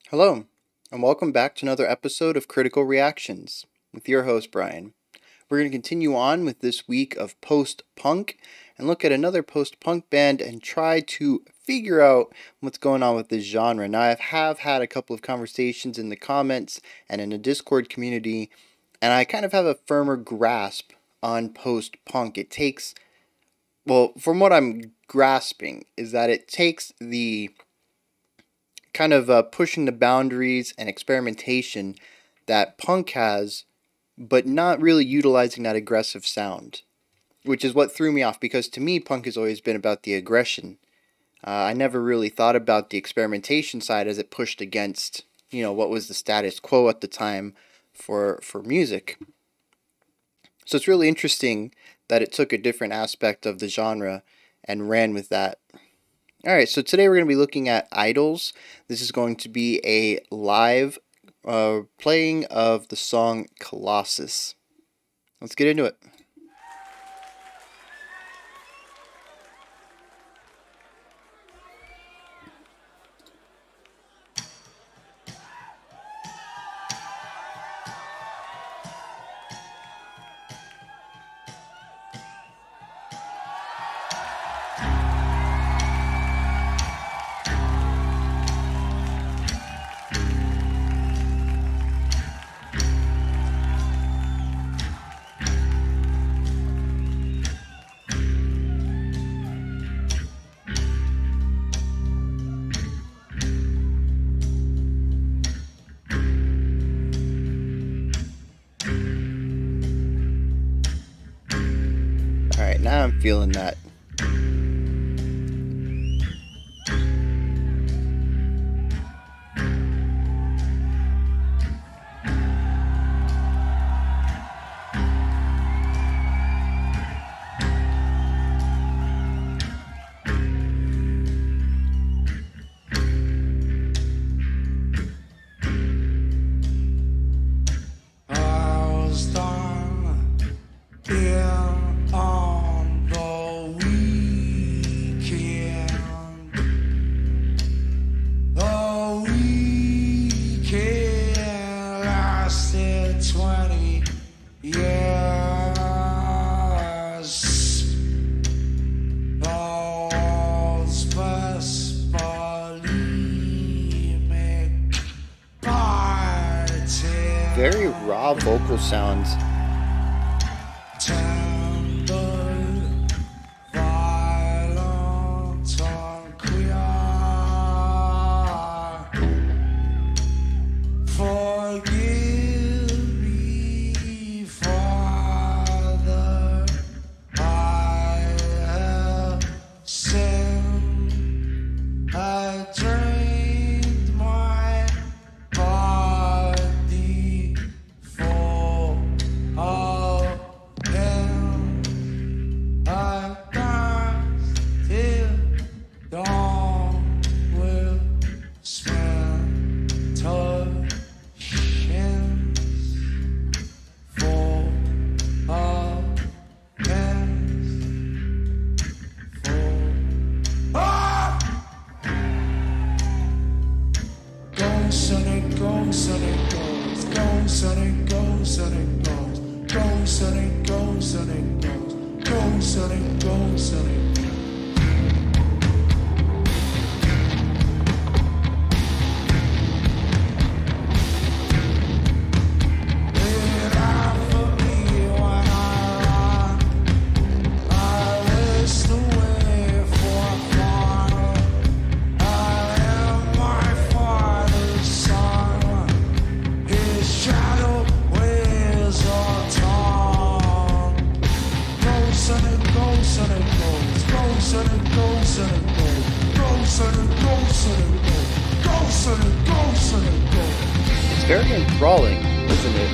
Hello, and welcome back to another episode of Critical Reactions with your host, Bryan. We're going to continue on with this week of post-punk and look at another post-punk band and try to figure out what's going on with this genre. Now, I have had a couple of conversations in the comments and in the Discord community, and I kind of have a firmer grasp on post-punk. It takes, well, from what I'm grasping, is that it takes the kind of pushing the boundaries and experimentation that punk has, but not really utilizing that aggressive sound, which is what threw me off, because to me punk has always been about the aggression. I never really thought about the experimentation side as it pushed against, what was the status quo at the time for music. So it's really interesting that it took a different aspect of the genre and ran with that. Alright, so today we're going to be looking at Idols. This is going to be a live playing of the song Colossus. Let's get into it. Alright, now I'm feeling that. Very raw vocal sounds. It's very enthralling, isn't it?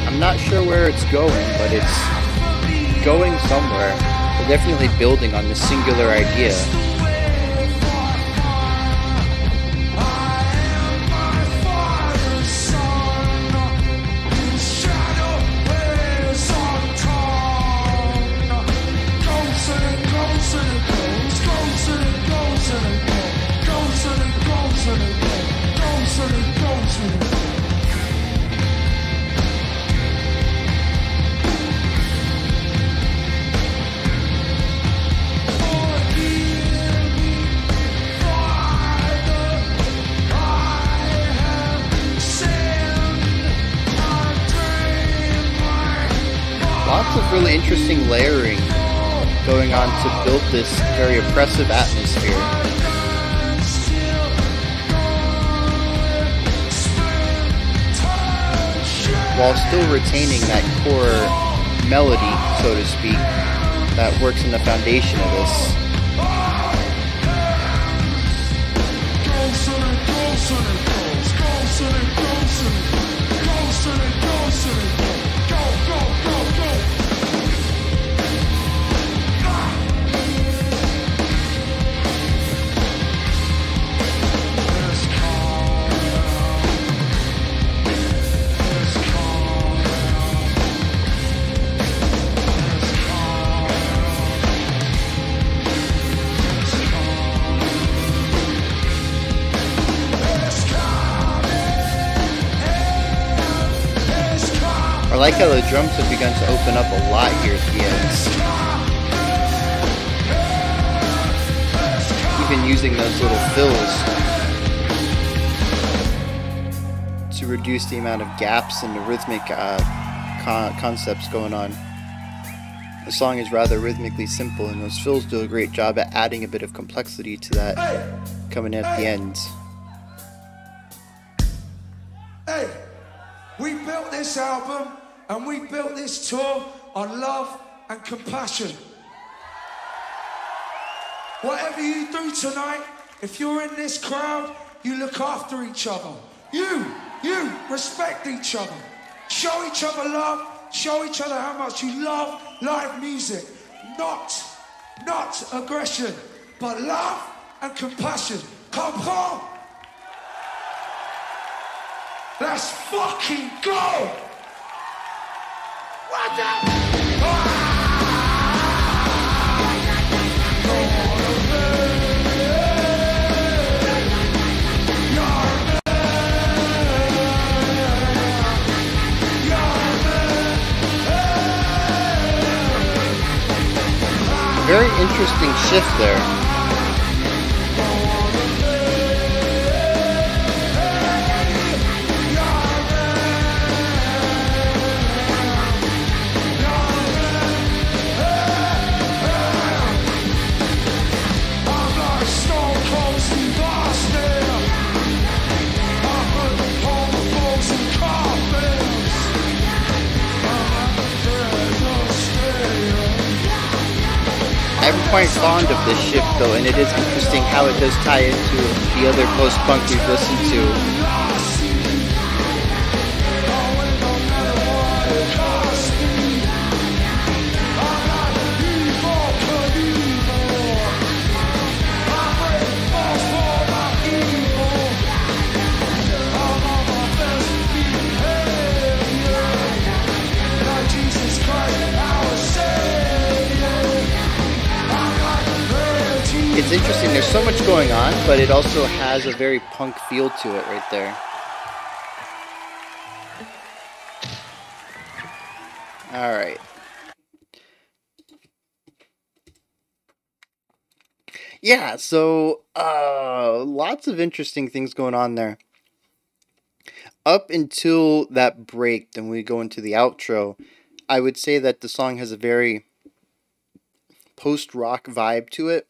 I'm not sure where it's going, but it's going somewhere. They're definitely building on this singular idea. Closer it goes, interesting layering going on to build this very oppressive atmosphere, while still retaining that core melody, so to speak, that works in the foundation of this. I like how the drums have begun to open up a lot here at the ends. Even using those little fills to reduce the amount of gaps in the rhythmic concepts going on. The song is rather rhythmically simple, and those fills do a great job at adding a bit of complexity to that coming at the end. Hey, we built this album and we built this tour on love and compassion. Whatever you do tonight, if you're in this crowd, you look after each other. You respect each other. Show each other love. Show each other how much you love live music. Not aggression, but love and compassion. Comprends? Let's fucking go! What the? Very interesting shift there. I'm quite fond of this shift though, and it is interesting how it does tie into the other post-punk we've listened to. It's interesting, there's so much going on, but it also has a very punk feel to it right there. Alright. Yeah, so lots of interesting things going on there. Up until that break, then we go into the outro, I would say that the song has a very post-rock vibe to it.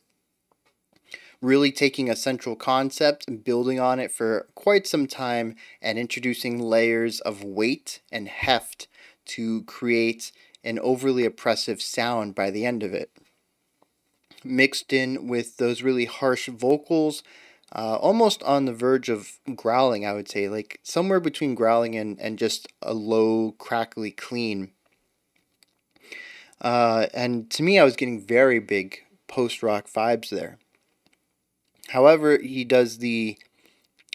Really taking a central concept and building on it for quite some time and introducing layers of weight and heft to create an overly oppressive sound by the end of it. Mixed in with those really harsh vocals, almost on the verge of growling, I would say, like somewhere between growling and just a low, crackly clean. And to me, I was getting very big post-rock vibes there. However, he does the,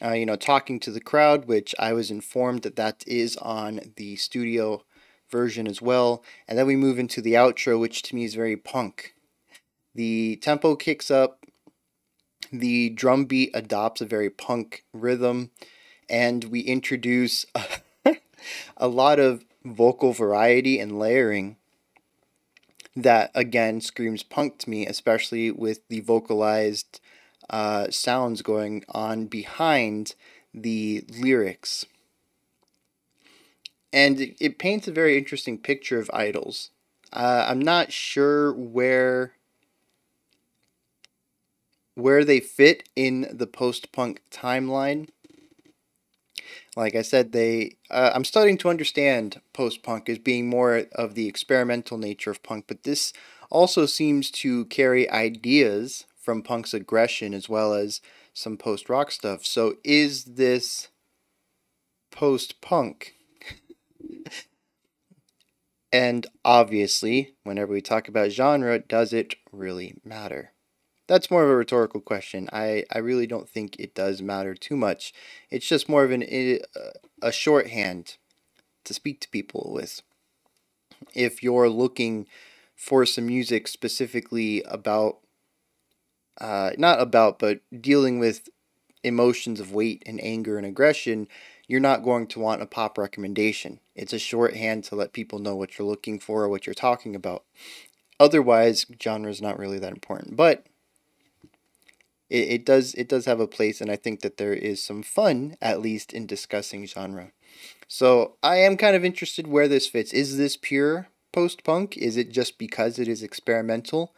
talking to the crowd, which I was informed that is on the studio version as well. And then we move into the outro, which to me is very punk. The tempo kicks up, the drum beat adopts a very punk rhythm, and we introduce a lot of vocal variety and layering that, again, screams punk to me, especially with the vocalized sounds going on behind the lyrics. And it paints a very interesting picture of idols. I'm not sure where they fit in the post-punk timeline. Like I said, I'm starting to understand post-punk as being more of the experimental nature of punk, but this also seems to carry ideas from punk's aggression as well as some post-rock stuff. So is this post-punk? And obviously, whenever we talk about genre, does it really matter? That's more of a rhetorical question. I really don't think it does matter too much. It's just more of a shorthand to speak to people with. If you're looking for some music specifically about, not about, but dealing with emotions of weight and anger and aggression, you're not going to want a pop recommendation. It's a shorthand to let people know what you're looking for or what you're talking about. Otherwise, genre is not really that important. But it does have a place, and I think that there is some fun, at least, in discussing genre. So I am kind of interested where this fits. Is this pure post-punk? Is it just because it is experimental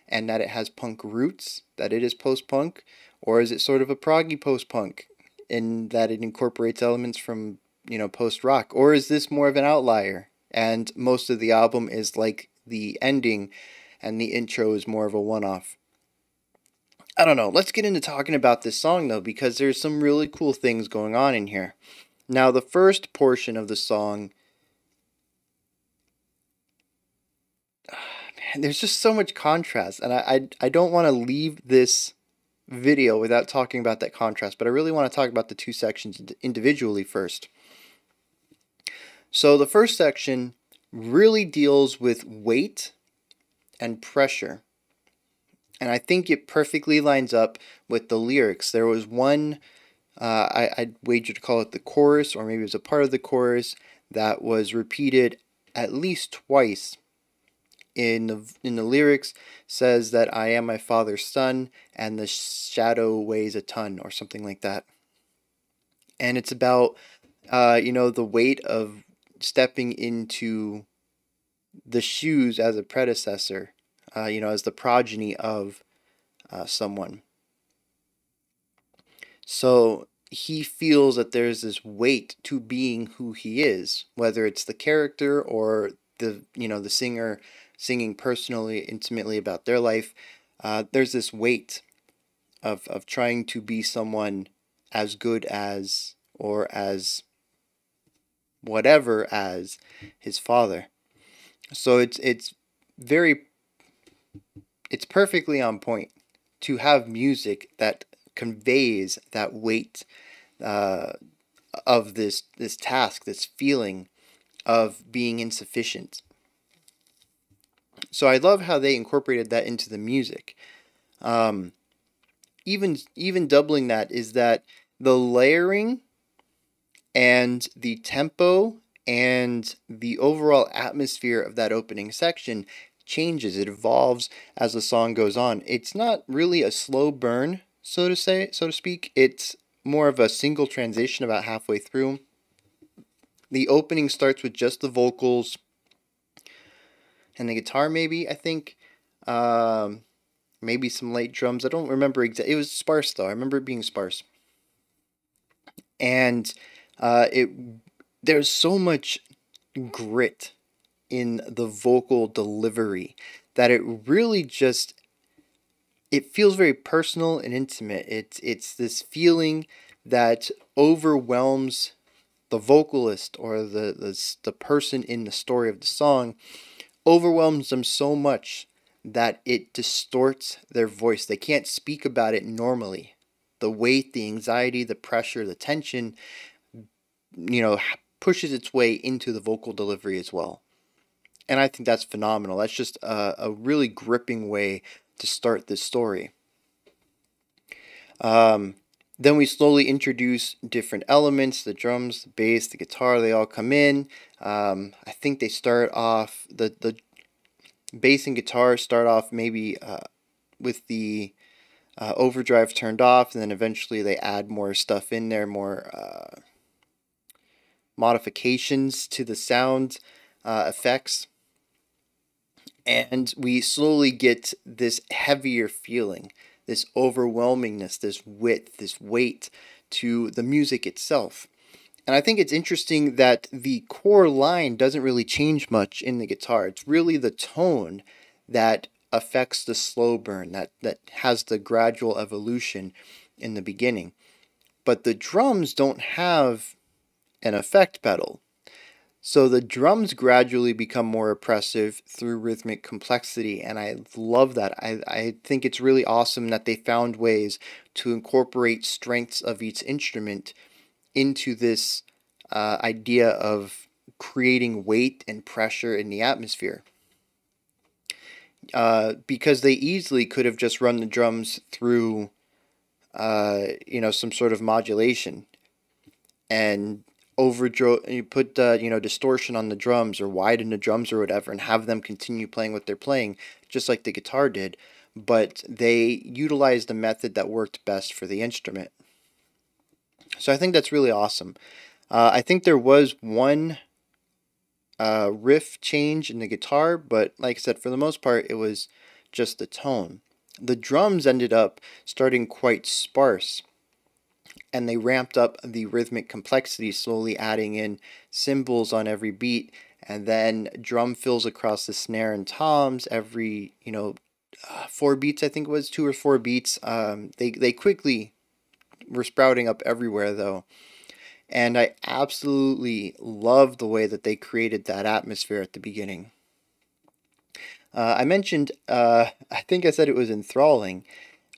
and that it has punk roots that it is post-punk? Or is it sort of a proggy post-punk in that it incorporates elements from, post-rock? Or is this more of an outlier and most of the album is like the ending and the intro is more of a one-off? I don't know. Let's get into talking about this song though, because there's some really cool things going on in here. Now, the first portion of the song, man, there's just so much contrast, and I don't want to leave this video without talking about that contrast, but I really want to talk about the two sections individually first. So the first section really deals with weight and pressure, and I think it perfectly lines up with the lyrics. There was one, I'd wager to call it the chorus, or maybe it was a part of the chorus, that was repeated at least twice in the lyrics. Says that I am my father's son and the shadow weighs a ton, or something like that. And it's about the weight of stepping into the shoes as a predecessor, as the progeny of someone. So he feels that there's this weight to being who he is, whether it's the character or the singer singing personally, intimately about their life. There's this weight of trying to be someone as good as, or as whatever as, his father. So it's perfectly on point to have music that conveys that weight of this task, this feeling of being insufficient. So I love how they incorporated that into the music. Even doubling that is that the layering and the tempo and the overall atmosphere of that opening section changes. It evolves as the song goes on. It's not really a slow burn, so to speak. It's more of a single transition about halfway through. The opening starts with just the vocals and the guitar, maybe, I think. Maybe some late drums. I don't remember exactly. It was sparse, though. I remember it being sparse. And there's so much grit in the vocal delivery that it really just, it feels very personal and intimate. It's this feeling that overwhelms the vocalist, or the person in the story of the song, overwhelms them so much that it distorts their voice. They can't speak about it normally. The weight, the anxiety, the pressure, the tension, pushes its way into the vocal delivery as well. And I think that's phenomenal. That's just a really gripping way to start this story. Then we slowly introduce different elements, the drums, the bass, the guitar, they all come in. I think they start off, the bass and guitar start off maybe with the overdrive turned off, and then eventually they add more stuff in there, more modifications to the sound effects. And we slowly get this heavier feeling, this overwhelmingness, this width, this weight to the music itself. And I think it's interesting that the core line doesn't really change much in the guitar. It's really the tone that affects the slow burn, that has the gradual evolution in the beginning. But the drums don't have an effect pedal. So the drums gradually become more oppressive through rhythmic complexity, and I love that. I think it's really awesome that they found ways to incorporate strengths of each instrument into this idea of creating weight and pressure in the atmosphere. Because they easily could have just run the drums through, some sort of modulation and you put distortion on the drums or widen the drums or whatever and have them continue playing what they're playing just like the guitar did, but they utilized the method that worked best for the instrument. So I think that's really awesome. I think there was one riff change in the guitar, but like I said, for the most part it was just the tone. The drums ended up starting quite sparse, and they ramped up the rhythmic complexity, slowly adding in cymbals on every beat, and then drum fills across the snare and toms every 4 beats. I think it was 2 or 4 beats. They quickly were sprouting up everywhere though, and I absolutely love the way that they created that atmosphere at the beginning. I mentioned, I think I said it was enthralling.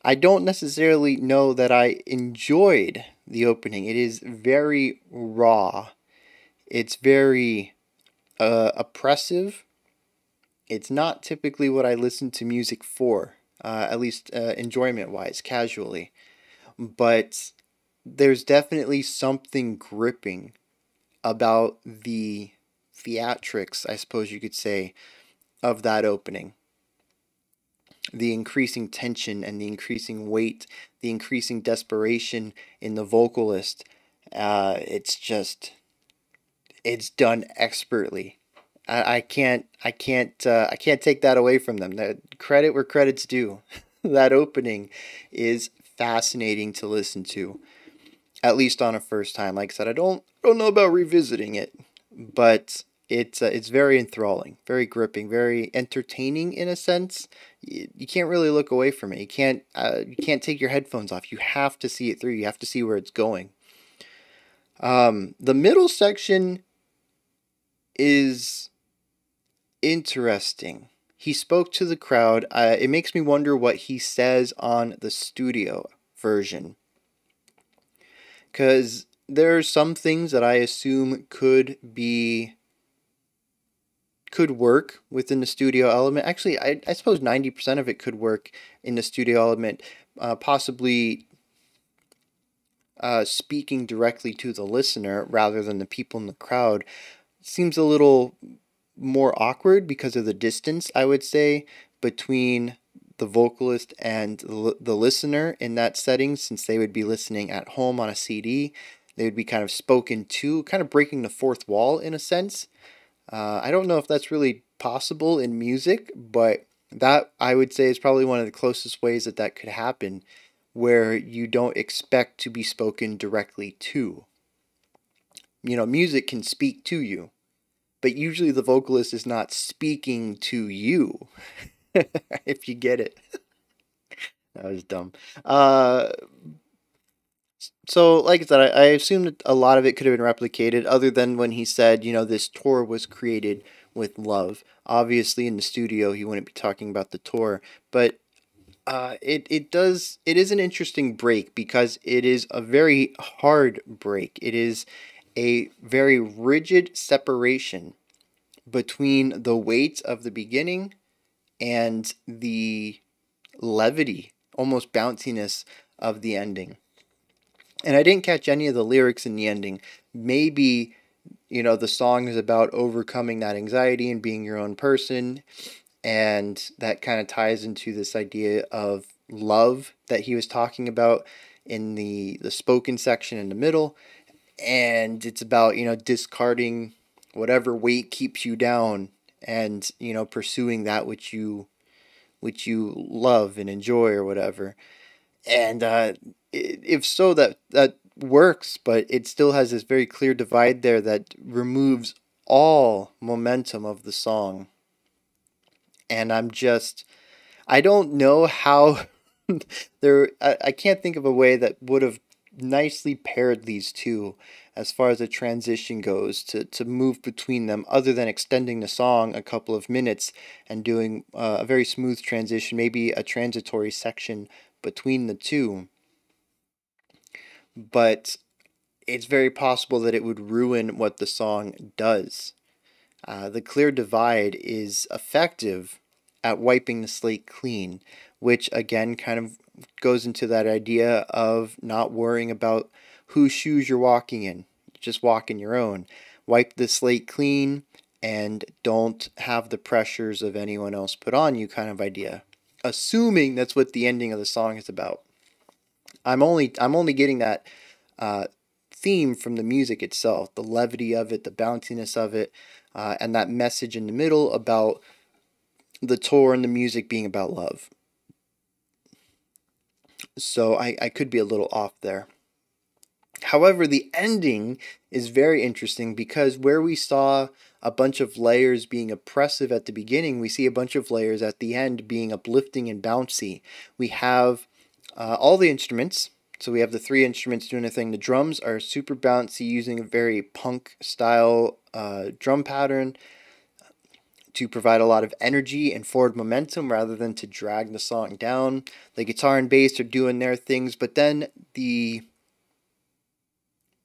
I don't necessarily know that I enjoyed the opening. It is very raw. It's very oppressive. It's not typically what I listen to music for, at least enjoyment-wise, casually. But there's definitely something gripping about the theatrics, I suppose you could say, of that opening. The increasing tension and the increasing weight, the increasing desperation in the vocalist. It's done expertly. I can't take that away from them. The credit where credit's due. That opening is fascinating to listen to, at least on a first time. Like I said, I don't know about revisiting it, but it's very enthralling, very gripping, very entertaining in a sense. You can't really look away from it. You can't take your headphones off. You have to see it through. You have to see where it's going. The middle section is interesting. He spoke to the crowd. It makes me wonder what he says on the studio version, because there are some things that I assume could work within the studio element. Actually, I suppose 90% of it could work in the studio element, possibly speaking directly to the listener rather than the people in the crowd. Seems a little more awkward because of the distance, I would say, between the vocalist and the listener in that setting, since they would be listening at home on a CD. They would be kind of spoken to, kind of breaking the fourth wall in a sense. I don't know if that's really possible in music, but that I would say is probably one of the closest ways that could happen, where you don't expect to be spoken directly to. Music can speak to you, but usually the vocalist is not speaking to you, if you get it. That was dumb. So, like I said, I assume that a lot of it could have been replicated, other than when he said, this tour was created with love. Obviously, in the studio, he wouldn't be talking about the tour, but it is an interesting break because it is a very hard break. It is a very rigid separation between the weight of the beginning and the levity, almost bounciness of the ending. And I didn't catch any of the lyrics in the ending. Maybe, the song is about overcoming that anxiety and being your own person. And that kind of ties into this idea of love that he was talking about in the spoken section in the middle. And it's about, discarding whatever weight keeps you down and pursuing that which you love and enjoy or whatever. And if so, that works, but it still has this very clear divide there that removes all momentum of the song. And I don't know how I can't think of a way that would have nicely paired these two as far as the transition goes to move between them, other than extending the song a couple of minutes and doing a very smooth transition, maybe a transitory section between the two. But it's very possible that it would ruin what the song does. The clear divide is effective at wiping the slate clean, which again kind of goes into that idea of not worrying about whose shoes you're walking in. Just walk in your own. Wipe the slate clean and don't have the pressures of anyone else put on you kind of idea. Assuming that's what the ending of the song is about. I'm only getting that theme from the music itself, the levity of it, the bounciness of it, and that message in the middle about the tour and the music being about love. So I could be a little off there. However, the ending is very interesting because where we saw a bunch of layers being oppressive at the beginning, we see a bunch of layers at the end being uplifting and bouncy. We have all the instruments. So we have the three instruments doing a thing. The drums are super bouncy, using a very punk style drum pattern to provide a lot of energy and forward momentum rather than to drag the song down. The guitar and bass are doing their things, but then the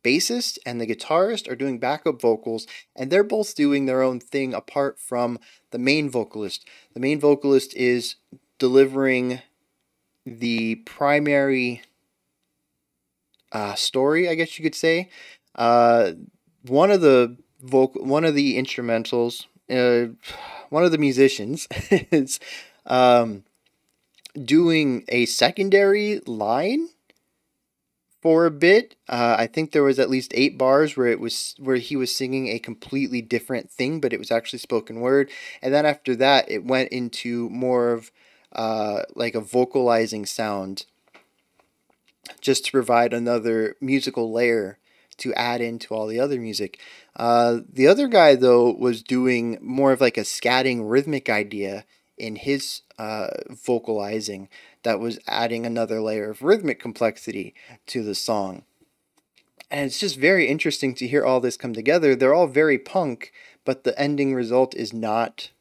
bassist and the guitarist are doing backup vocals, and they're both doing their own thing apart from the main vocalist. The main vocalist is delivering the primary story, I guess you could say. One of the instrumentals, one of the musicians is doing a secondary line for a bit. I think there was at least 8 bars where he was singing a completely different thing, but it was actually spoken word. And then after that, it went into more of like a vocalizing sound, just to provide another musical layer to add into all the other music. The other guy, though, was doing more of like a scatting rhythmic idea in his vocalizing that was adding another layer of rhythmic complexity to the song. And it's just very interesting to hear all this come together. They're all very punk, but the ending result is not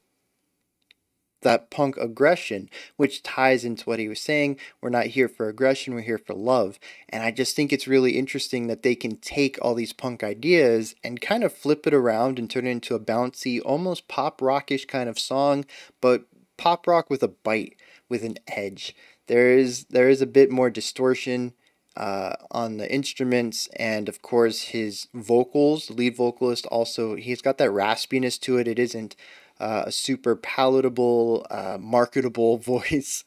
that punk aggression, which ties into what he was saying. We're not here for aggression, we're here for love. And I just think it's really interesting that they can take all these punk ideas and kind of flip it around and turn it into a bouncy, almost pop rockish kind of song, but pop rock with a bite, with an edge. There is a bit more distortion on the instruments, and of course his vocals, the lead vocalist, also he's got that raspiness to it. It isn't a super palatable, marketable voice.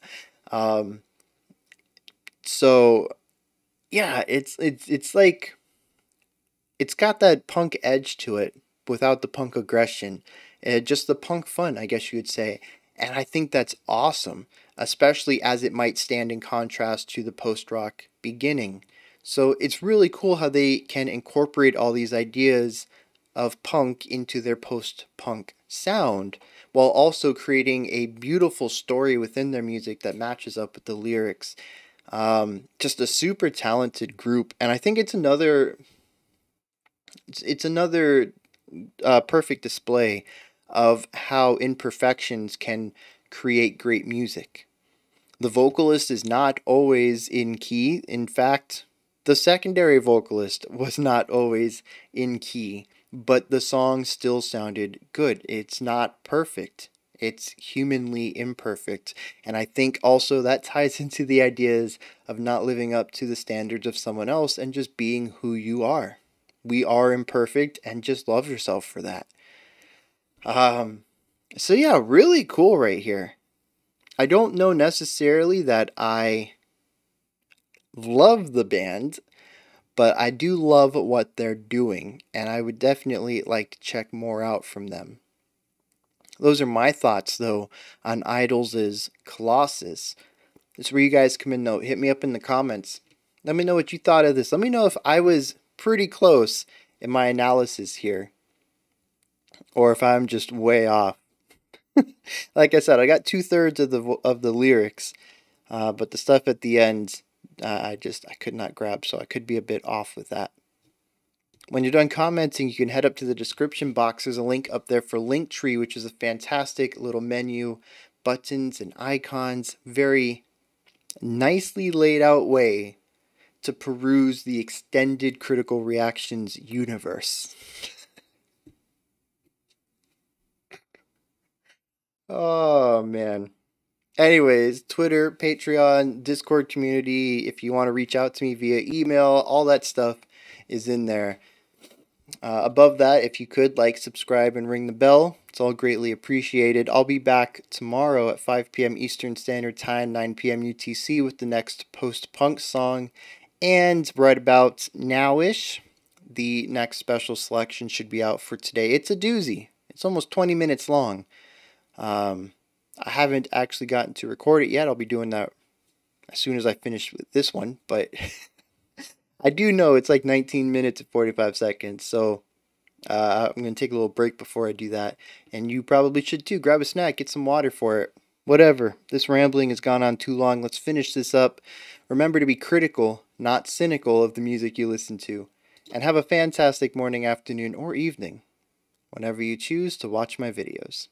So yeah, it's like it's got that punk edge to it without the punk aggression, just the punk fun, I guess you would say. And I think that's awesome, especially as it might stand in contrast to the post-rock beginning. So it's really cool how they can incorporate all these ideas of punk into their post-punk sound, while also creating a beautiful story within their music that matches up with the lyrics. Just a super talented group, and I think it's another perfect display of how imperfections can create great music. The vocalist is not always in key. In fact, the secondary vocalist was not always in key, but the song still sounded good. It's not perfect. It's humanly imperfect. And I think also that ties into the ideas of not living up to the standards of someone else and just being who you are. We are imperfect, and just love yourself for that. So yeah, really cool right here. I don't know necessarily that I love the band, but I do love what they're doing, and I would definitely like to check more out from them. Those are my thoughts, though, on Idols' Colossus. It's where you guys come in, though. Hit me up in the comments. Let me know what you thought of this. Let me know if I was pretty close in my analysis here, or if I'm just way off. Like I said, I got 2/3 of the lyrics, but the stuff at the end, I could not grab, so I could be a bit off with that. When you're done commenting, you can head up to the description box. There's a link up there for Linktree, which is a fantastic little menu, buttons and icons, very nicely laid out way to peruse the extended Critical Reactions universe. Oh, man. Anyways, Twitter, Patreon, Discord community, if you want to reach out to me via email, all that stuff is in there. Above that, if you could, like, subscribe, and ring the bell. It's all greatly appreciated. I'll be back tomorrow at 5 p.m. Eastern Standard Time, 9 p.m. UTC with the next post-punk song. And right about now-ish, the next special selection should be out for today. It's a doozy. It's almost 20 minutes long. I haven't actually gotten to record it yet. I'll be doing that as soon as I finish with this one, but I do know it's like 19 minutes and 45 seconds, so I'm going to take a little break before I do that, and you probably should too. Grab a snack, get some water for it. Whatever. This rambling has gone on too long. Let's finish this up. Remember to be critical, not cynical of the music you listen to, and have a fantastic morning, afternoon, or evening whenever you choose to watch my videos.